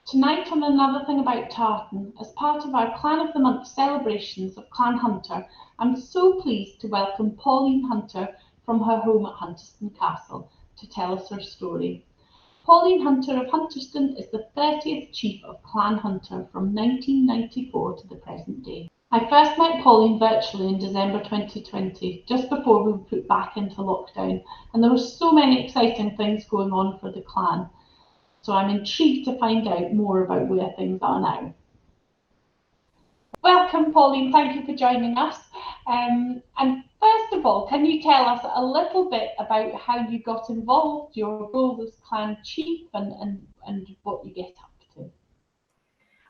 Tonight on Another Thing About Tartan, as part of our Clan of the Month celebrations of Clan Hunter, I'm so pleased to welcome Pauline Hunter from her home at Hunterson Castle to tell us her story. Pauline Hunter of Hunterston is the 30th chief of Clan Hunter from 1994 to the present day. I first met Pauline virtually in December 2020, just before we were put back into lockdown, and there were so many exciting things going on for the clan. So I'm intrigued to find out more about where things are now. Welcome, Pauline. Thank you for joining us. And first of all, can you tell us a little bit about how you got involved, your role as clan chief, and what you get up to?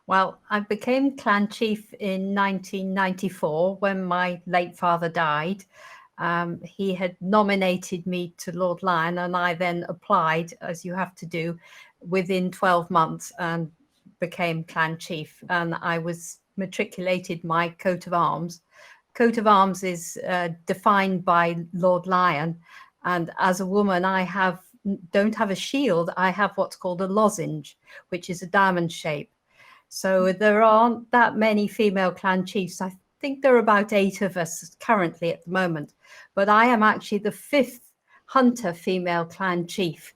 Well, I became clan chief in 1994 when my late father died. He had nominated me to Lord Lion, and I then applied, as you have to do, within 12 months and became clan chief. And I was matriculated my coat of arms. Coat of arms is defined by Lord Lion, and as a woman I don't have a shield. I have what's called a lozenge, which is a diamond shape. So there aren't that many female clan chiefs. I think there are about 8 of us currently at the moment, but I am actually the 5th Hunter female clan chief.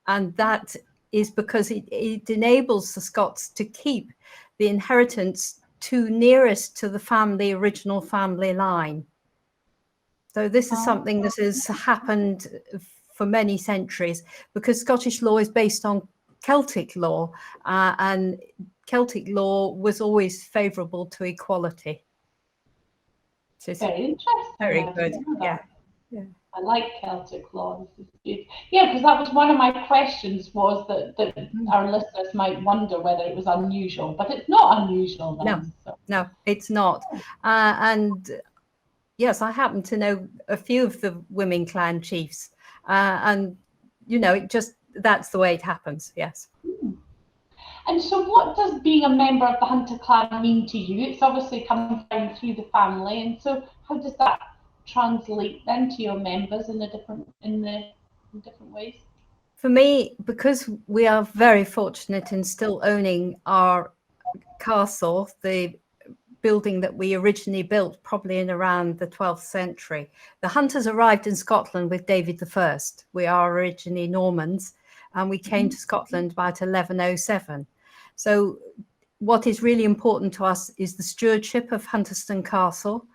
And that is because it enables the Scots to keep the inheritance nearest to the original family line. So this is something that has happened for many centuries, because Scottish law is based on Celtic law, and Celtic law was always favourable to equality. So very interesting. Very good. Yeah. I like Celtic law. This is good. Yeah, because that was one of my questions, was that our listeners might wonder whether it was unusual, but it's not unusual. No, it's not. And yes, I happen to know a few of the women clan chiefs, and that's the way it happens. Yes. And so what does being a member of the Hunter clan mean to you? It's obviously come down through the family, and so how does that translate then to your members in different ways? For me, because we are very fortunate in still owning our castle, the building that we originally built probably in around the 12th century. The Hunters arrived in Scotland with David I. We are originally Normans, and we came to Scotland about 1107. So what is really important to us is the stewardship of Hunterson Castle.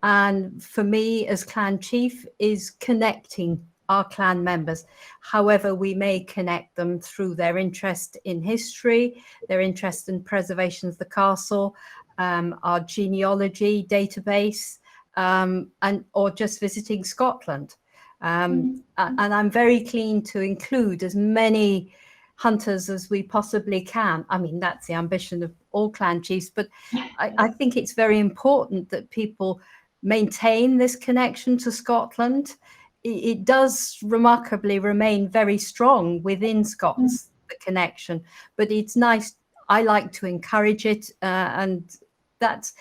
And for me as clan chief is connecting our clan members, however we may connect them, through their interest in history, their interest in preservation of the castle, our genealogy database, or just visiting Scotland. And I'm very keen to include as many hunters as we possibly can. I mean, that's the ambition of all clan chiefs, but I think it's very important that people maintain this connection to Scotland. It does remarkably remain very strong within Scots, the connection, but it's nice. I like to encourage it, and that's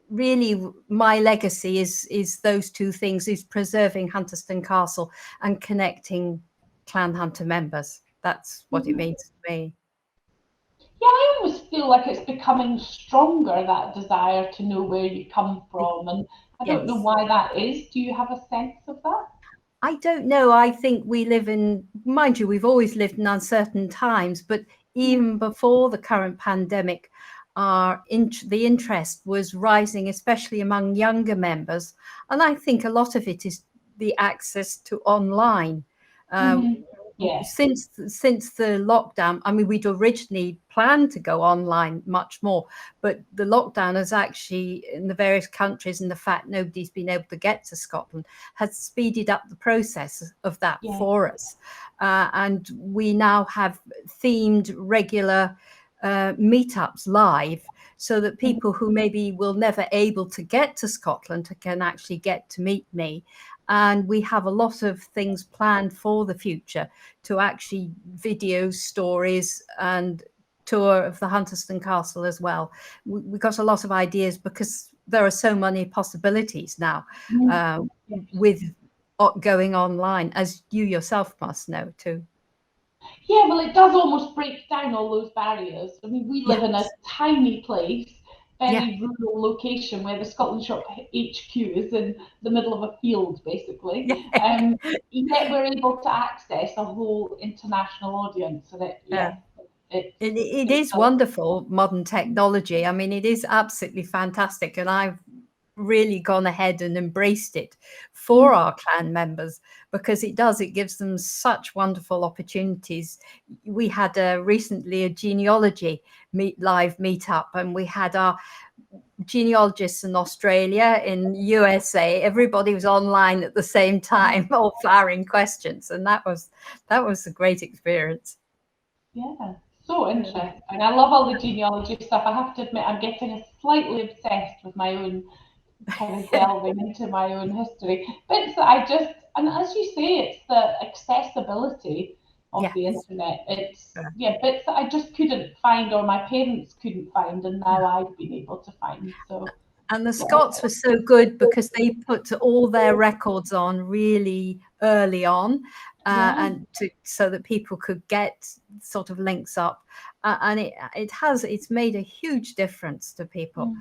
really my legacy is those two things, is preserving Hunterson Castle and connecting Clan Hunter members. That's what it means to me. Yeah, I always feel like it's becoming stronger, that desire to know where you come from, and I don't know why that is. Do you have a sense of that? I don't know. I think we live in, mind you, we've always lived in uncertain times, but even before the current pandemic, the interest was rising, especially among younger members. And I think a lot of it is the access to online. Since the lockdown, I mean, we'd originally planned to go online much more, but the lockdown has actually, in the various countries, and the fact nobody's been able to get to Scotland, has speeded up the process of that for us. And we now have themed regular meetups live, so that people who maybe will never able to get to Scotland can actually get to meet me. And we have a lot of things planned for the future, to actually video stories and tour of the Hunterson Castle as well. We've got a lot of ideas, because there are so many possibilities now with going online, as you yourself must know too. Yeah, well, it does almost break down all those barriers. I mean, we live in a Yes. tiny place, Yeah. very rural location where the Scotland Shop HQ is in the middle of a field, basically. Yeah. Yet we're able to access a whole international audience, and Yeah. it, It it is does. wonderful, modern technology. I mean, it is absolutely fantastic. And I've really gone ahead and embraced it for our clan members because it gives them such wonderful opportunities. We had recently a genealogy live meetup, and we had our genealogists in Australia, in USA. Everybody was online at the same time, all firing questions, and that was a great experience. Yeah, so interesting. I love all the genealogy stuff. I have to admit, I'm getting slightly obsessed with my own kind of delving into my own history. Bits that I just, and as you say, it's the accessibility of the Yes. internet. It's, yeah, bits that I just couldn't find or my parents couldn't find, and now I've been able to find. So, And the yeah. Scots were so good because they put all their records on really early on, Yeah. so that people could get sort of links up, and it's made a huge difference to people.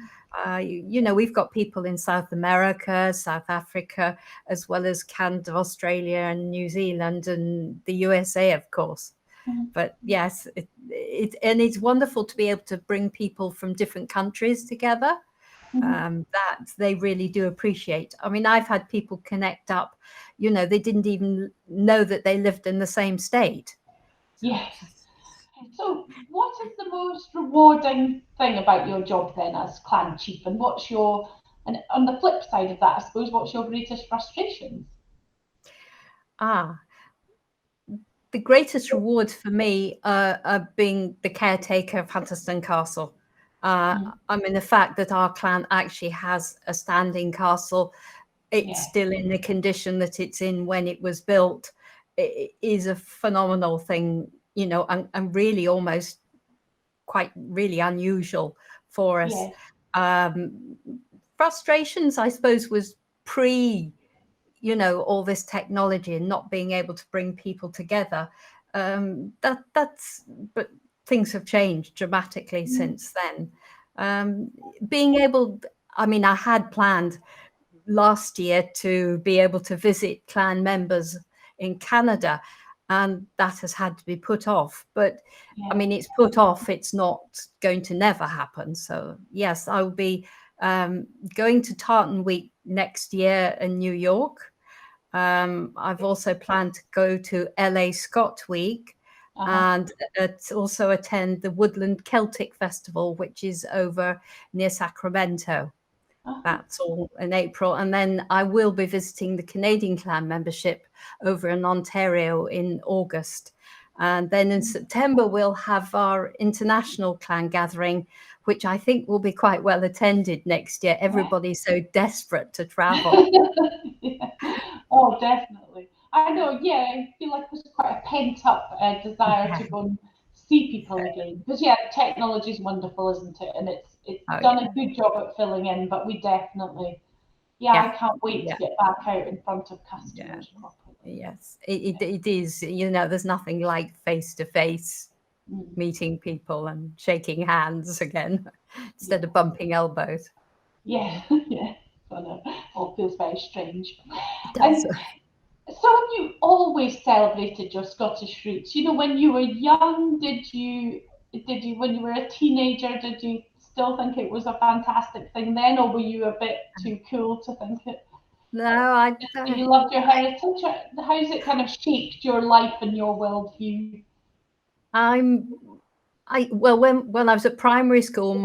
We've got people in South America, South Africa, as well as Canada, Australia, and New Zealand, and the USA, of course. But yes, it's wonderful to be able to bring people from different countries together. That they really do appreciate. I mean, I've had people connect up, they didn't even know that they lived in the same state. Yes. So, what is the most rewarding thing about your job then as clan chief? And and on the flip side of that, I suppose, what's your greatest frustrations? The greatest rewards for me are being the caretaker of Hunterson Castle. I mean, the fact that our clan actually has a standing castle, it's still in the condition that it's in when it was built, it is a phenomenal thing, and really almost quite really unusual for us. Yes. Frustrations, I suppose, was all this technology and not being able to bring people together. But things have changed dramatically since then. Being able, I mean, I had planned last year to be able to visit clan members in Canada, and that has had to be put off. But I mean, it's put off, it's not going to never happen. So yes, I will be going to Tartan week next year in New York. I've also planned to go to LA Scott Week and also attend the Woodland Celtic Festival, which is over near Sacramento. That's all in April. And then I will be visiting the Canadian clan membership over in Ontario in August. And then in September, we'll have our international clan gathering, which I think will be quite well attended next year. Everybody's so desperate to travel. Yeah. Oh, definitely. I know, yeah, I feel like there's quite a pent up desire to go and see people again. Because, yeah, technology is wonderful, isn't it? And it's done a good job at filling in, but we definitely, I can't wait to get back out in front of customers properly. Yes, it is. There's nothing like face to face meeting people and shaking hands again instead of bumping elbows. Yeah, yeah. I know. All feels very strange. It does. And so have you always celebrated your Scottish roots? When you were young, when you were a teenager, did you still think it was a fantastic thing then, or were you a bit too cool to think it? No, You loved your heritage. How's it kind of shaped your life and your worldview? Well, when I was at primary school,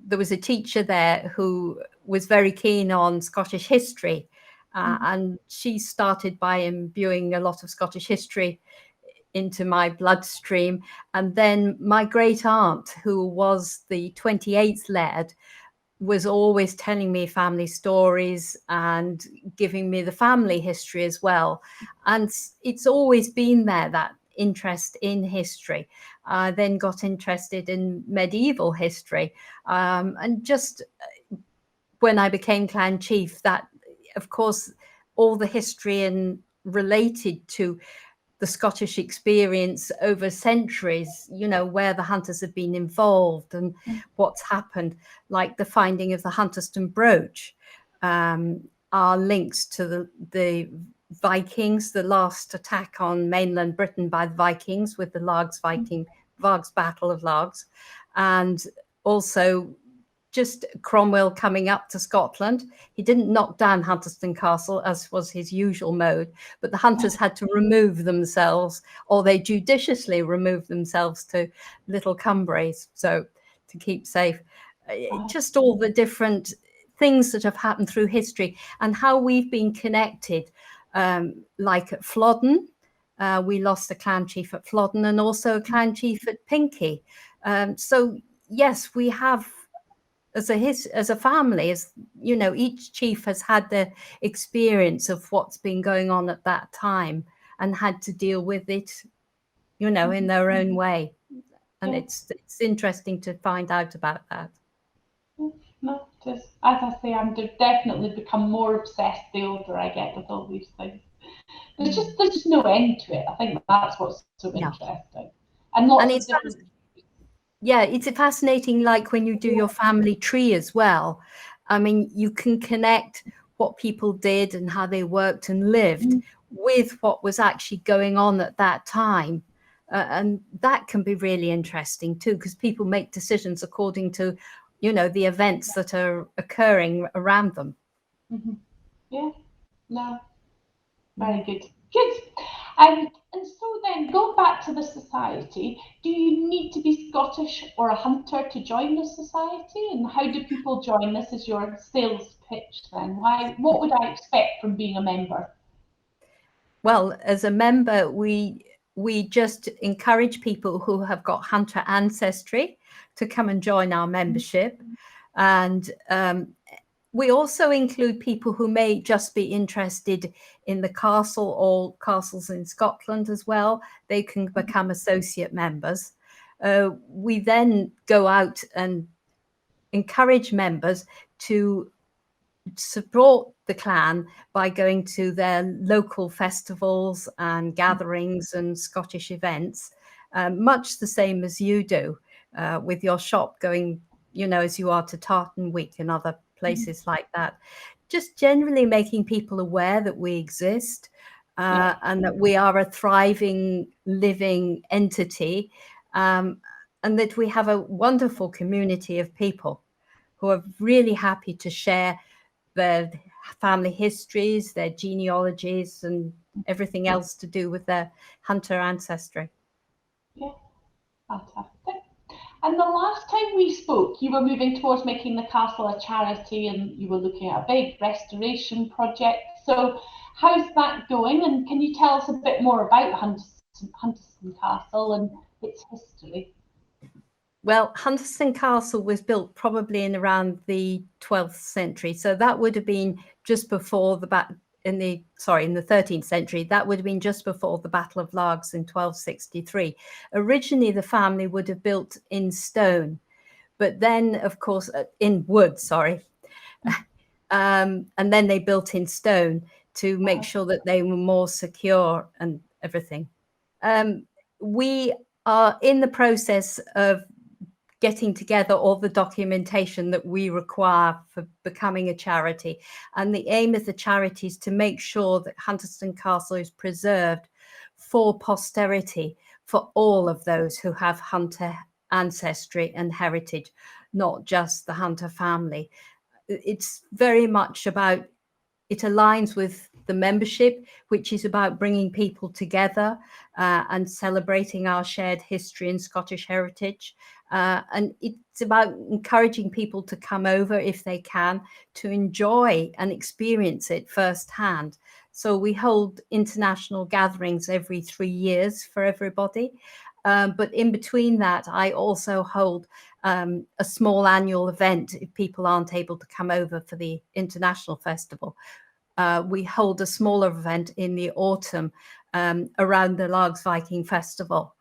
there was a teacher there who was very keen on Scottish history, and she started by imbuing a lot of Scottish history into my bloodstream. And then my great aunt, who was the 28th laird, was always telling me family stories and giving me the family history as well. And it's always been there, that interest in history. I then got interested in medieval history. And just when I became clan chief, that, of course, all the history and related to the Scottish experience over centuries, you know, where the hunters have been involved and what's happened, like the finding of the Hunterson brooch, are links to the Vikings, the last attack on mainland Britain by the Vikings with the Varg's Battle of Largs, and also just Cromwell coming up to Scotland. He didn't knock down Hunterson Castle, as was his usual mode, but the hunters had to remove themselves, or they judiciously removed themselves to Little Cumbria, so to keep safe. Just all the different things that have happened through history and how we've been connected, like at Flodden. We lost a clan chief at Flodden and also a clan chief at Pinkie. So yes, we have, as a family, as you know, each chief has had the experience of what's been going on at that time and had to deal with it, you know, in their own way. And it's interesting to find out about that. No, just as I say, I'm definitely become more obsessed the older I get with all these things. There's just no end to it. I think that's what's so interesting, and lots of different. Yeah, it's fascinating, like when you do your family tree as well. I mean, you can connect what people did and how they worked and lived with what was actually going on at that time. And that can be really interesting too, because people make decisions according to, you know, the events that are occurring around them. Yeah, no, very good. Good. And so then, going back to the society, do you need to be Scottish or a hunter to join the society? And how do people join? This is your sales pitch then. What would I expect from being a member? Well, as a member, we just encourage people who have got hunter ancestry to come and join our membership. And we also include people who may just be interested in the castle or castles in Scotland as well. They can become associate members. We then go out and encourage members to support the clan by going to their local festivals and gatherings and Scottish events, much the same as you do with your shop going, you know, as you are to Tartan Week and other places like that. Just generally making people aware that we exist and that we are a thriving, living entity, and that we have a wonderful community of people who are really happy to share their family histories, their genealogies, and everything else to do with their hunter ancestry. Yeah, fantastic. And the last time we spoke, you were moving towards making the castle a charity and you were looking at a big restoration project. So how's that going? And can you tell us a bit more about Hunterson Castle and its history? Well, Hunterson Castle was built probably in around the 12th century. So that would have been just before in the 13th century, that would have been just before the Battle of Largs in 1263. Originally, the family would have built in stone, but then, of course, in wood, and then they built in stone to make sure that they were more secure and everything. We are in the process of getting together all the documentation that we require for becoming a charity. And the aim of the charity is to make sure that Hunterson Castle is preserved for posterity, for all of those who have hunter ancestry and heritage, not just the hunter family. It's very much about, it aligns with the membership, which is about bringing people together and celebrating our shared history and Scottish heritage. And it's about encouraging people to come over if they can, to enjoy and experience it firsthand. So we hold international gatherings every 3 years for everybody. But in between that, I also hold a small annual event if people aren't able to come over for the international festival. We hold a smaller event in the autumn around the Largs Viking Festival.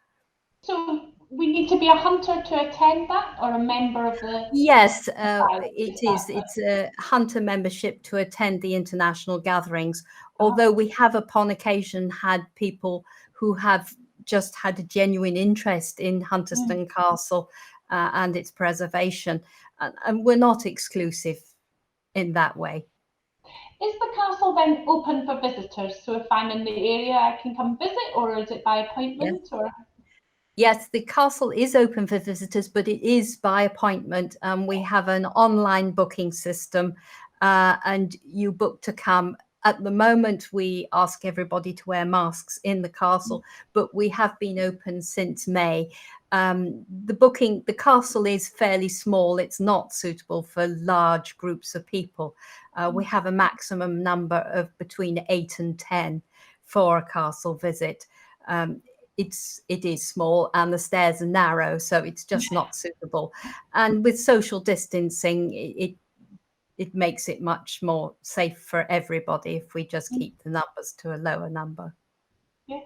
So we need to be a hunter to attend that, or a member of the... Yes, it is. It's a hunter membership to attend the international gatherings, although we have upon occasion had people who have just had a genuine interest in Hunterson Castle and its preservation. And we're not exclusive in that way. Is the castle then open for visitors? So if I'm in the area, I can come visit, or is it by appointment? Yes. Or Yes, the castle is open for visitors, but it is by appointment. We have an online booking system, and you book to come. At the moment, we ask everybody to wear masks in the castle, but we have been open since May. The castle is fairly small. It's not suitable for large groups of people. We have a maximum number of between 8 and 10 for a castle visit. It is small and the stairs are narrow, so it's just not suitable. And with social distancing, it makes it much more safe for everybody if we just keep the numbers to a lower number. Yeah,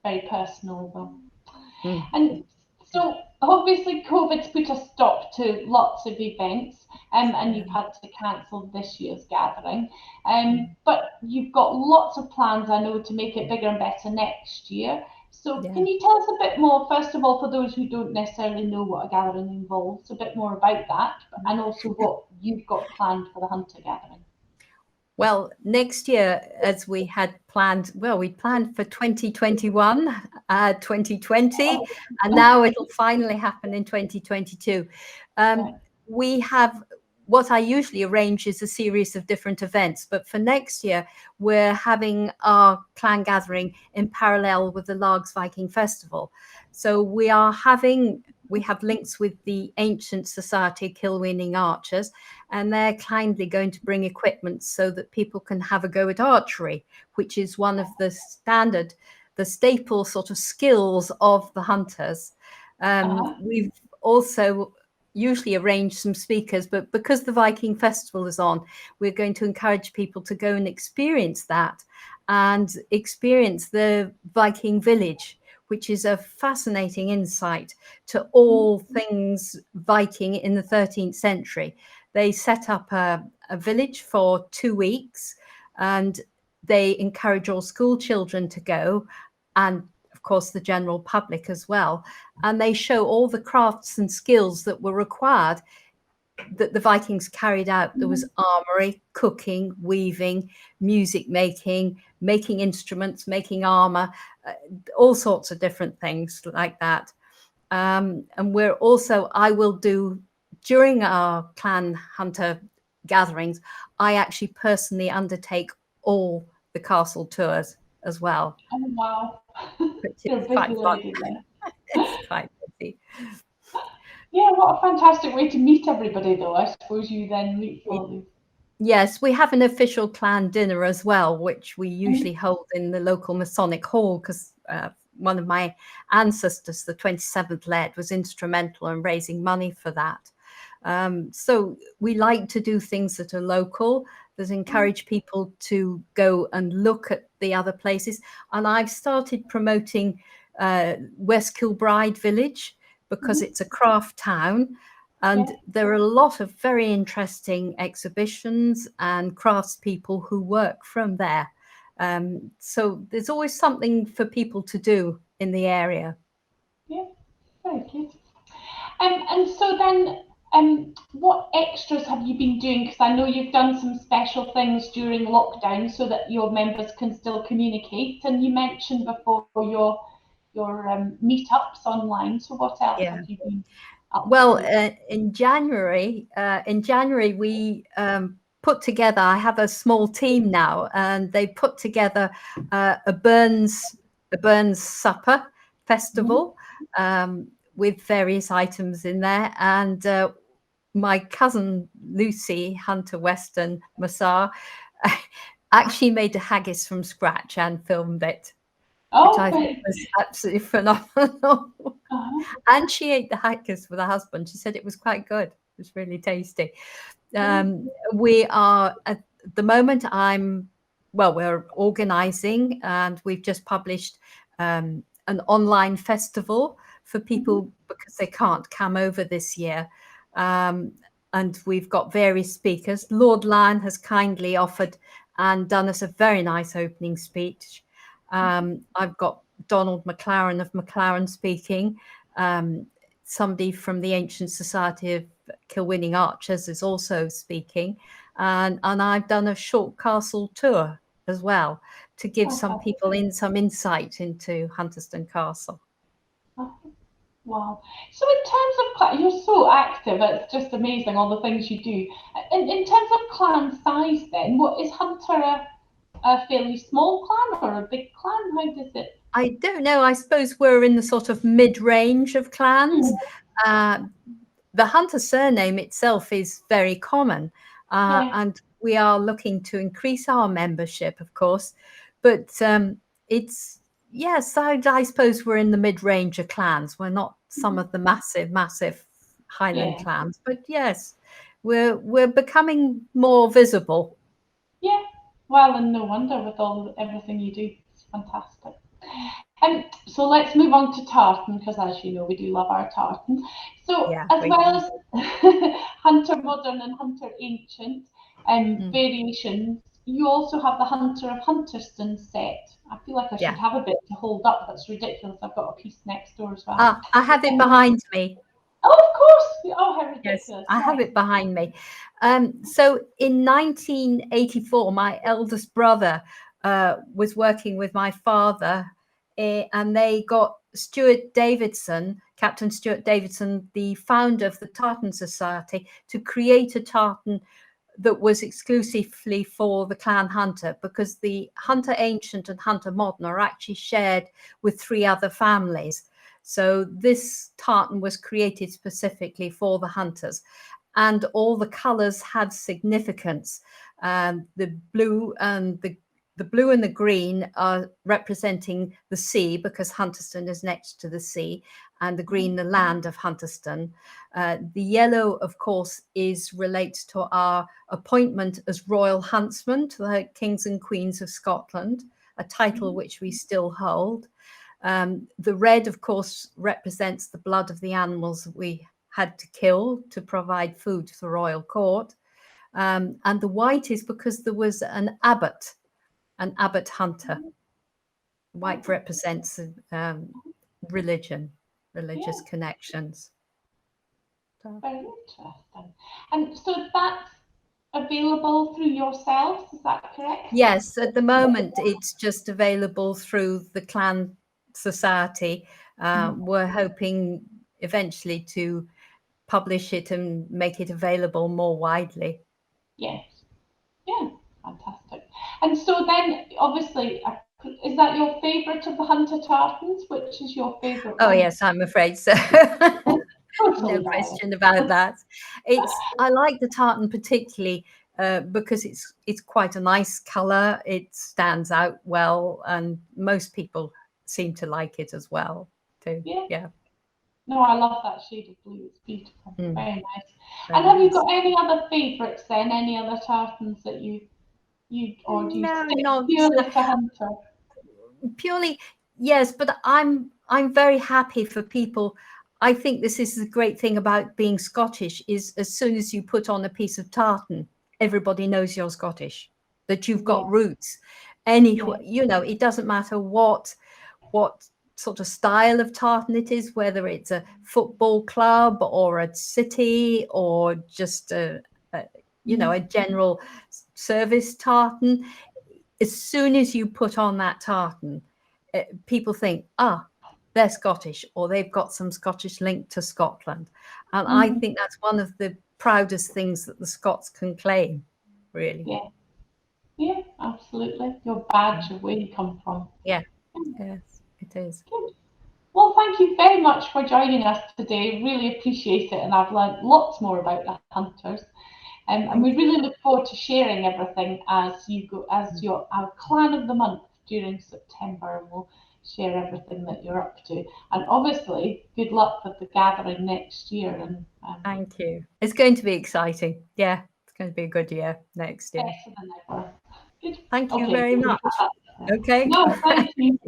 very personal though. And so obviously COVID's put a stop to lots of events, and you've had to cancel this year's gathering. But you've got lots of plans, I know, to make it bigger and better next year. So can you tell us a bit more, first of all, for those who don't necessarily know what a gathering involves, a bit more about that, and also what you've got planned for the Hunter gathering? Well, next year, as we had planned, we planned for 2021, 2020, and now it'll finally happen in 2022. We have what I usually arrange is a series of different events, but for next year, we're having our clan gathering in parallel with the Largs Viking Festival. So we have links with the Ancient Society of Kilweening Archers, and they're kindly going to bring equipment so that people can have a go at archery, which is one of the staple sort of skills of the hunters. We've also usually arrange some speakers, but because the Viking Festival is on, we're going to encourage people to go and experience that and experience the Viking Village, which is a fascinating insight to all things Viking in the 13th century. They set up a village for 2 weeks, and they encourage all school children to go, and of course the general public as well, and they show all the crafts and skills that were required that the Vikings carried out. There was armory, cooking, weaving, music making instruments, making armor, all sorts of different things like that. And I will do, during our Clan Hunter gatherings, I actually personally undertake all the castle tours as well. Oh, wow. You're a busy lady then. It's quite busy. Yeah, what a fantastic way to meet everybody, though. I suppose you then meet all these. Yes, we have an official clan dinner as well, which we usually hold in the local Masonic Hall, because one of my ancestors, the 27th Laird, was instrumental in raising money for that. So we like to do things that are local, that encourage people to go and look at the other places. And I've started promoting West Kilbride Village, because it's a craft town, and there are a lot of very interesting exhibitions and craftspeople who work from there. So there's always something for people to do in the area. Yeah, very good. And so then, what extras have you been doing? Because I know you've done some special things during lockdown so that your members can still communicate. And you mentioned before your meetups online. So what else have you been up to? In January, we put together, I have a small team now, and they put together a Burns supper festival with various items in there. And my cousin Lucy Hunter Weston Massar actually made a haggis from scratch and filmed it, which I thought was absolutely phenomenal. And she ate the haggis with her husband. She said it was quite good. It was really tasty. We are at the moment, we're organizing, and we've just published an online festival for people because they can't come over this year. And we've got various speakers. Lord Lion has kindly offered and done us a very nice opening speech. I've got Donald MacLaren of MacLaren speaking. Somebody from the Ancient Society of Kilwinning Archers is also speaking. And I've done a short castle tour as well to give some people some insight into Hunterson Castle. Wow. So in terms of, you're so active, it's just amazing all the things you do. In terms of clan size then, is Hunter a fairly small clan or a big clan? How does it? I don't know. I suppose we're in the sort of mid-range of clans. The Hunter surname itself is very common, and we are looking to increase our membership, of course. But yes, I suppose we're in the mid-range of clans. We're not some of the massive Highland clans, but yes, we're becoming more visible. Yeah, well, and no wonder with everything you do. It's fantastic. So let's move on to tartan, because as you know, we do love our tartan. So as well as Hunter Modern and Hunter Ancient variations, you also have the Hunter of Hunterson set. I feel like I should have a bit to hold up. That's ridiculous. I've got a piece next door as well. I have it behind me. Oh, of course. Oh, how ridiculous. Yes, I have it behind me. So in 1984, my eldest brother was working with my father, and they got Stuart Davidson, Captain Stuart Davidson, the founder of the Tartan Society, to create a tartan that was exclusively for the Clan Hunter, because the Hunter Ancient and Hunter Modern are actually shared with 3 other families. So this tartan was created specifically for the hunters, and all the colours had significance. The blue and the green are representing the sea, because Hunterston is next to the sea, and the green, the land of Hunterston. The yellow, of course, relates to our appointment as royal huntsmen to the Kings and Queens of Scotland, a title which we still hold. The red, of course, represents the blood of the animals that we had to kill to provide food to the royal court. And the white is because there was an abbot hunter. White represents religious connections. Very interesting. And so that's available through yourselves, is that correct? Yes, at the moment it's just available through the Clan Society. We're hoping eventually to publish it and make it available more widely. Yes. Yeah, fantastic. And so then, obviously, is that your favourite of the Hunter tartans? Which is your favourite? Oh, yes, I'm afraid so. No question about that. I like the tartan particularly because it's quite a nice colour. It stands out well, and most people seem to like it as well too. Yeah. No, I love that shade of blue. It's beautiful. Very nice. And have you got any other favourites then? Any other tartans that you or do you stick purely to Hunter? Purely, yes, but I'm very happy for people. I think this is the great thing about being Scottish, is as soon as you put on a piece of tartan, everybody knows you're Scottish, that you've got roots. You know, it doesn't matter what sort of style of tartan it is, whether it's a football club or a city or just a general service tartan. As soon as you put on that tartan, people think, they're Scottish, or they've got some Scottish link to Scotland. And I think that's one of the proudest things that the Scots can claim, really. Yeah, absolutely. Your badge of where you come from. Yeah, yes, it is. Good. Well, thank you very much for joining us today. Really appreciate it, and I've learned lots more about the Hunters. And we really look forward to sharing everything as you go, as our Clan of the Month during September, and we'll share everything that you're up to. And obviously, good luck with the gathering next year. And thank you. It's going to be exciting. Yeah, it's going to be a good year next year. Better than ever. Good. Thank you very much. Okay. No, thank you.